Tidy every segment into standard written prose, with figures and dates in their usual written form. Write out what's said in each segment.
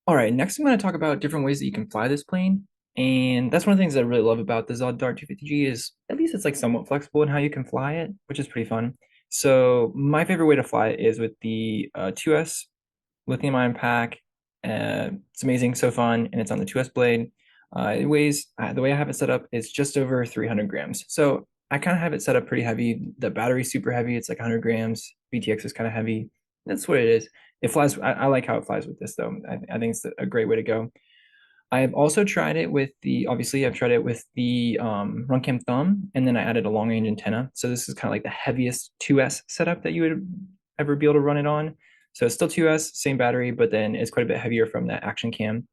All right, next I'm going to talk about different ways that you can fly this plane. And that's one of the things that I really love about the ZOHD Dart 250G is at least it's like somewhat flexible in how you can fly it, which is pretty fun. So my favorite way to fly it is with the 2S lithium ion pack. It's amazing, so fun, and it's on the 2S blade. It weighs, the way I have it set up is just over 300 grams. So I kind of have it set up pretty heavy. The battery's super heavy. It's like 100 grams. VTX is kind of heavy. That's what it is. It flies. I like how it flies with this, though. I think it's a great way to go. I've also tried it with obviously, I've tried it with the Runcam Thumb, and then I added a long range antenna. So this is kind of like the heaviest 2S setup that you would ever be able to run it on. So it's still 2S, same battery, but then it's quite a bit heavier from that action cam.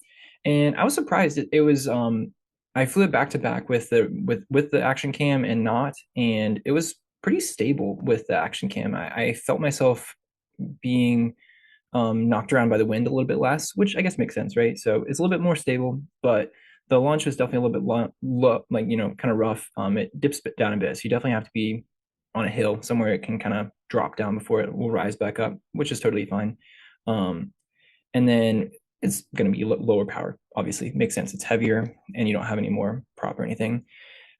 And I was surprised it was I flew it back to back with the action cam and not, and it was pretty stable with the action cam. I felt myself being knocked around by the wind a little bit less, which I guess makes sense, right? So it's a little bit more stable, but the launch was definitely a little bit like kind of rough. It dips down a bit, so you definitely have to be on a hill somewhere it can kind of drop down before it will rise back up, which is totally fine. Um, and then it's going to be lower power. Obviously, makes sense. It's heavier, and you don't have any more prop or anything.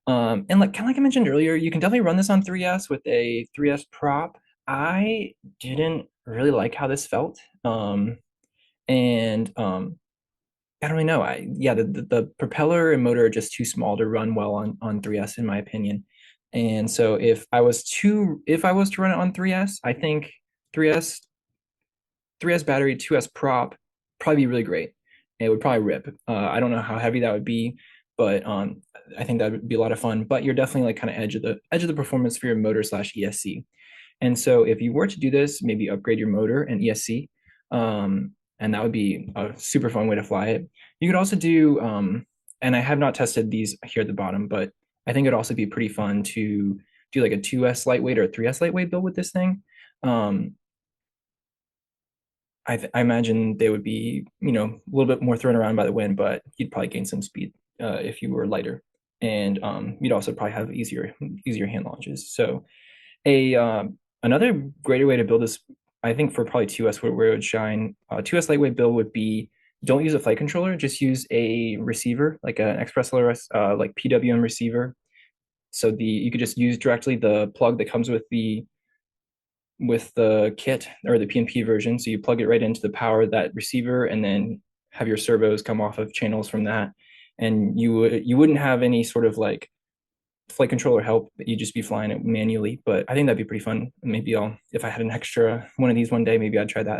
And like kind of like I mentioned earlier, you can definitely run this on 3S with a 3S prop. I didn't really like how this felt. And I don't really know. The propeller and motor are just too small to run well on 3S in my opinion. And so if I was to run it on 3S, I think 3S 3S battery, 2S prop, probably be really great. It would probably rip. I don't know how heavy that would be, but I think that would be a lot of fun. But you're definitely like kind of edge of the performance for your motor slash ESC. And so if you were to do this, maybe upgrade your motor and ESC, and that would be a super fun way to fly it. You could also do, and I have not tested these here at the bottom, but I think it'd also be pretty fun to do like a 2S lightweight or a 3S lightweight build with this thing. Um, I imagine they would be, a little bit more thrown around by the wind, but you'd probably gain some speed if you were lighter, and you'd also probably have easier hand launches. So a another greater way to build this, I think, for probably 2S where it would shine, 2S lightweight build would be don't use a flight controller, just use a receiver like an Express LRS, like PWM receiver. So you could just use directly the plug that comes with the kit or the PNP version. So you plug it right into the power of that receiver and then have your servos come off of channels from that. And you wouldn't have any sort of like flight controller help. You'd just be flying it manually. But I think that'd be pretty fun. Maybe if I had an extra one of these one day, maybe I'd try that.